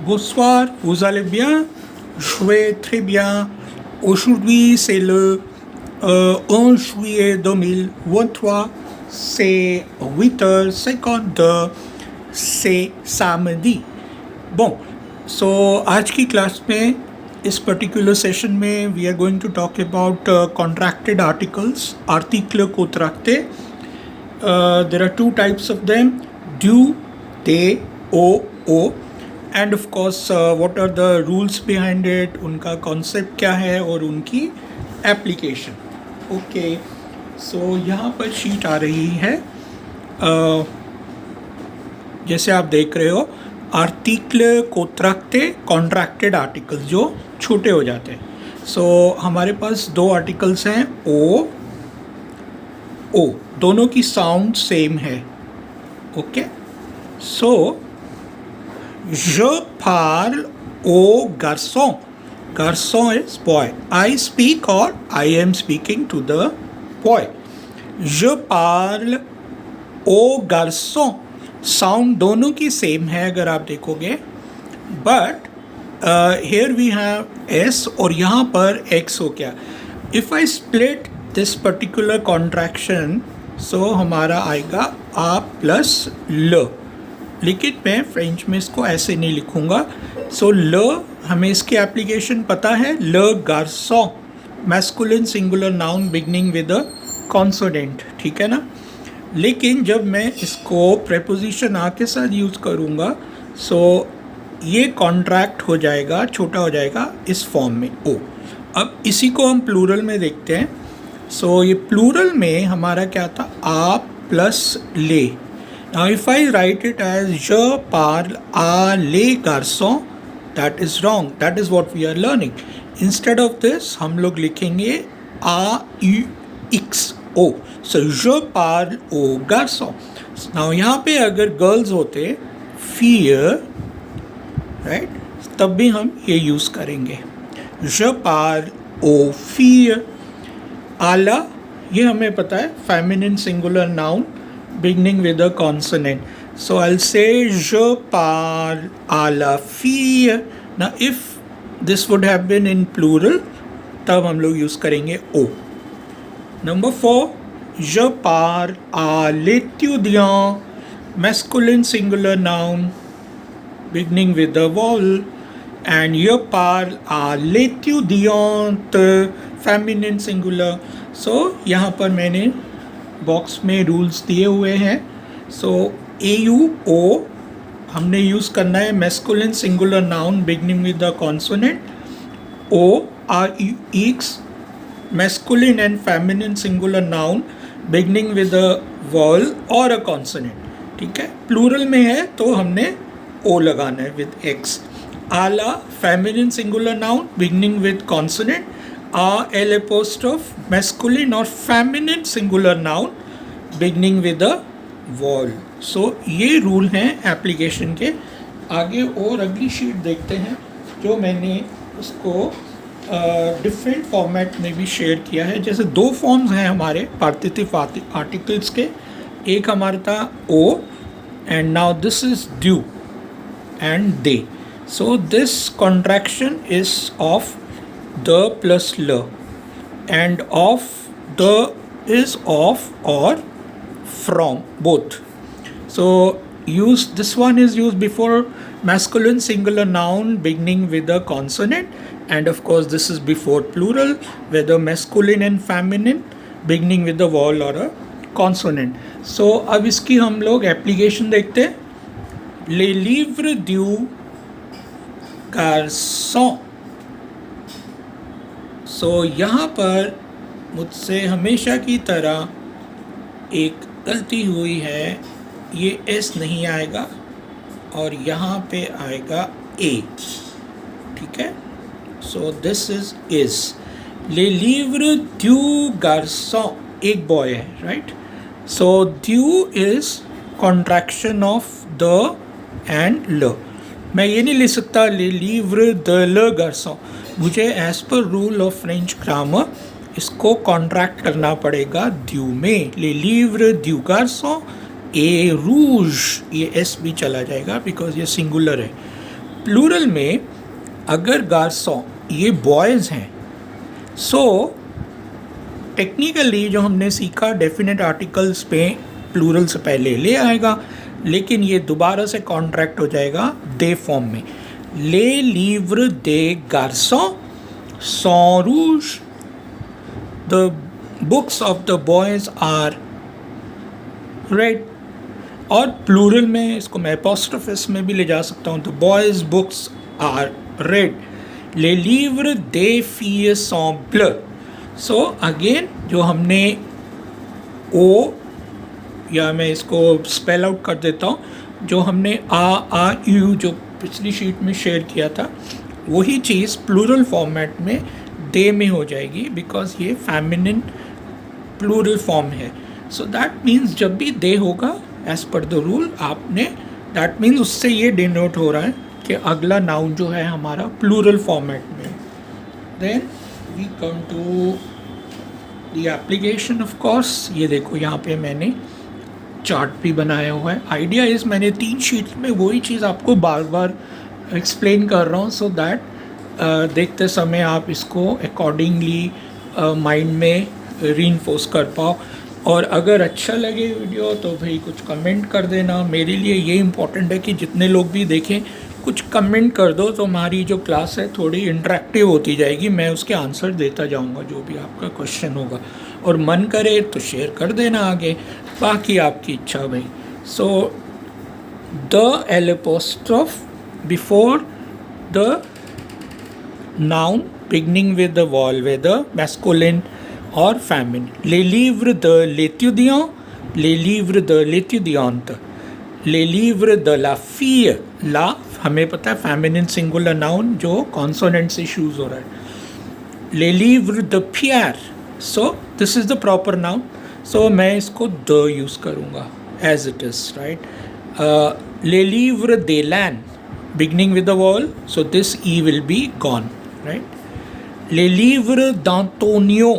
Bonsoir, vous allez bien? Je vais très bien. Aujourd'hui, c'est le 11 juillet 2023. C'est 8h52. C'est samedi. Bon, so आज की class में इस particular session में we are going to talk about contracted articles article कोत्राक्ते. There are two types of them: due, they, o. And of course, what are the rules behind it, उनका concept क्या है और उनकी application. Okay, so यहाँ पर sheet आ रही है. जैसे आप देख रहे हो, आर्टिकल कोत्राक्ते कॉन्ट्रैक्टेड आर्टिकल जो छोटे हो जाते हैं. सो हमारे पास दो आर्टिकल्स हैं, ओ दोनों की साउंड सेम है. Okay, so je parle au garçon. Garçon is boy. I speak or I am speaking to the boy. Je parle au garçon. Sound दोनों की सेम है अगर आप देखोगे, but here we have S और यहाँ पर एक्स हो गया. If I split this particular contraction, so हमारा आएगा आ प्लस ल. लेकिन मैं फ्रेंच में इसको ऐसे नहीं लिखूँगा. सो ल हमें इसकी एप्लीकेशन पता है. ल गार्सों, masculine singular noun beginning with a consonant, ठीक है ना. लेकिन जब मैं इसको प्रेपोजिशन आ के साथ यूज़ करूँगा, सो ये कॉन्ट्रैक्ट हो जाएगा, छोटा हो जाएगा इस फॉर्म में ओ. अब इसी को हम प्लूरल में देखते हैं. सो ये प्लूरल में हमारा क्या था, आ प्लस ले. Now if I write it as je parle à les garçons, that is wrong. That is what we are learning. Instead of this हम लोग लिखेंगे a u x o. So je parle aux garçons. Now यहाँ पे अगर girls होते fear, right, तब भी हम ये यूज़ करेंगे. je parle aux filles. आला, ये हमें पता है, feminine singular noun beginning with a consonant. So I'll say je parle à la fille. Now if this would have been in plural, तब हम लोग यूज़ करेंगे o. Number 4, je parle à l'étudiant, masculine singular noun beginning with a vowel. And je parle à l'étudiante, feminine singular. So यहाँ पर मैंने box में rules दिए हुए हैं. सो ए यू ओ हमने यूज़ करना है masculine singular noun beginning with the consonant. Or you x masculine and feminine singular noun beginning with a vowel और अ कॉन्सोनेंट, ठीक है. प्लूरल में है तो हमने ओ लगाना है विद एक्स. आला feminine singular noun beginning with consonant. A L apostrophe masculine or feminine singular noun beginning with a vowel. So ये रूल हैं एप्लीकेशन के. आगे और अगली शीट देखते हैं जो मैंने उसको डिफरेंट फॉर्मेट में भी शेयर किया है. जैसे दो फॉर्म्स हैं हमारे पार्थिव आर्टिकल्स के. एक हमारा था ओ एंड नाउ दिस इज ड्यू एंड दे. So this contraction is of the plus l, and of the is of or from, both. So use this one is used before masculine singular noun beginning with a consonant, and of course this is before plural whether masculine and feminine beginning with a vowel or a consonant. So अब इसकी हम लोग application देखते हैं. Les livres du garçon. सो यहाँ पर मुझसे हमेशा की तरह एक गलती हुई है. ये एस नहीं आएगा और यहाँ पे आएगा ए, ठीक है. सो दिस इज ले लिव्र ड्यू गार्सों, एक बॉय है, right. So due is contraction of the end ल. मैं ये नहीं लिख सकता ले लिव्र द ल गार्सों. मुझे एज पर रूल ऑफ फ्रेंच ग्रामर इसको कॉन्ट्रैक्ट करना पड़ेगा ड्यू में. ले लिव्र ड्यू गार्सों ए रूज, ये एस भी चला जाएगा बिकॉज ये सिंगुलर है. प्लूरल में अगर गार्सों ये बॉयज़ हैं, सो टेक्निकली जो हमने सीखा डेफिनेट आर्टिकल्स पे प्लूरल से पहले ले आएगा, लेकिन ये दोबारा से कॉन्ट्रैक्ट हो जाएगा दे फॉर्म में. ले लिव्र दे गार्सों sont rouges, the books of the boys are red. और प्लूरल में इसको मैं एपोस्ट्रोफिस में भी ले जा सकता हूँ, the boys books are red. les livres des filles sont bleus. So again जो हमने ओ, या मैं इसको स्पेल आउट कर देता हूँ, जो हमने आ यू जो पिछली शीट में शेयर किया था, वही चीज़ प्लूरल फॉर्मेट में दे में हो जाएगी, बिकॉज ये फेमिनिन प्लूरल फॉर्म है. सो दैट मीन्स जब भी दे होगा एज पर द रूल आपने, दैट मीन्स उससे ये डिनोट हो रहा है कि अगला नाउन जो है हमारा प्लूरल फॉर्मेट में. Then we come to the application. Of course ये देखो यहाँ पे मैंने चार्ट भी बनाया हुआ है. आइडिया इज़ मैंने 3 शीट में वही चीज़ आपको बार बार एक्सप्लेन कर रहा हूँ, सो दैट देखते समय आप इसको अकॉर्डिंगली माइंड में रीइंफोर्स कर पाओ. और अगर अच्छा लगे वीडियो तो भाई कुछ कमेंट कर देना. मेरे लिए ये इम्पोर्टेंट है कि जितने लोग भी देखें कुछ कमेंट कर दो, तो हमारी जो क्लास है थोड़ी इंटरेक्टिव होती जाएगी. मैं उसके आंसर देता जाऊँगा जो भी आपका क्वेश्चन होगा, और मन करे तो शेयर कर देना आगे, बाकी आपकी इच्छा भाई. So the L apostrophe before the noun beginning with the vowel, whether masculine or feminine. Les livres de l'étudiant, les livres de l'étudiante, les livres de la fille. La हमें पता है फेमिनिन सिंगुलर नाउन जो consonant से शूज हो रहा है. les livres de Pierre. So this is the proper noun. So मैं इसको द यूज़ करूँगा as it is, right. les livres de Lan beginning with the vowel, so this e will be gone, right. les livres d'Antonio,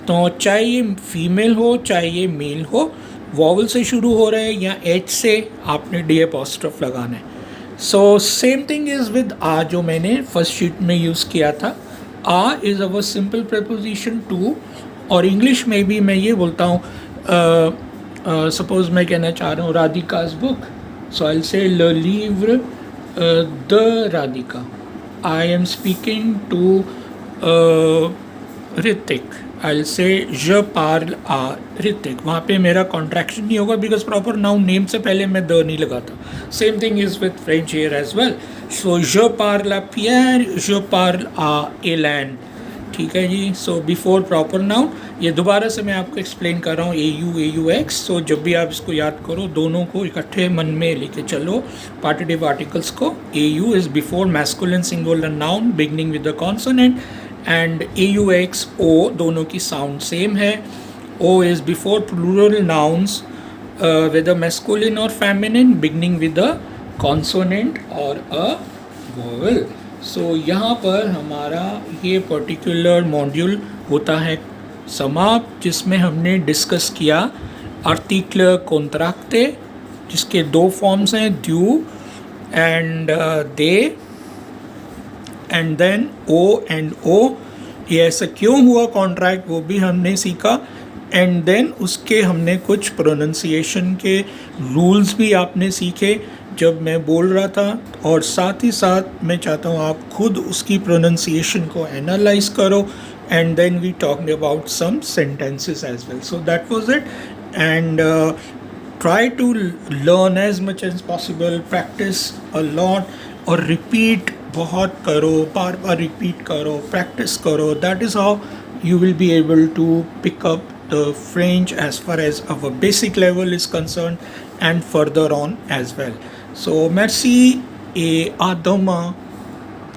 तो चाहे ये female हो चाहे ये मेल हो, वॉवल से शुरू हो रहा है या एच से, आपने डी एपोस्ट्रोफ लगाना है. So same thing is with आ, जो मैंने फर्स्ट शीट में यूज़ किया था. आ is our simple preposition to, और इंग्लिश में भी मैं ये बोलता हूँ, सपोज मैं कहना चाह रहा हूँ Radhika's book, so I will say le livre the Radhika. I am speaking to Ritik. I'll say je parle à Ritik. वहाँ पे मेरा कॉन्ट्रैक्शन नहीं होगा, बिकॉज प्रॉपर नाउन नेम से पहले मैं द नहीं लगाता. Same thing is with French here as well. So je parle à Pierre, je parle à Hélène. ठीक है जी. सो बिफोर प्रॉपर नाउन, ये दोबारा से मैं आपको एक्सप्लेन कर रहा हूँ, ए यू एक्स. सो जब भी आप इसको याद करो, दोनों को इकट्ठे मन में लेके चलो पार्टिटिव आर्टिकल्स को. A U is before masculine singular noun beginning with the consonant, and A U X O दोनों की साउंड सेम है. ओ is before plural nouns with a masculine और feminine beginning with the consonant और अ वोवेल. सो यहाँ पर हमारा ये पर्टिकुलर मॉड्यूल होता है समाप्त, जिसमें हमने डिस्कस किया आर्टिकल कॉन्ट्रैक्टे, जिसके 2 फॉर्म्स हैं, ड्यू एंड दे, एंड देन ओ एंड ओ. ये ऐसा क्यों हुआ कॉन्ट्रैक्ट वो भी हमने सीखा, एंड देन उसके हमने कुछ प्रोनंसिएशन के रूल्स भी आपने सीखे जब मैं बोल रहा था, और साथ ही साथ मैं चाहता हूँ आप खुद उसकी प्रोनंसिएशन को एनालाइज करो, and then we talked about some sentences as well. So that was it, and try to learn as much as possible, practice a lot, और repeat बहुत करो, बार बार repeat करो, practice करो. That is how you will be able to pick up the French as far as our basic level is concerned, and further on as well. So merci et à demain.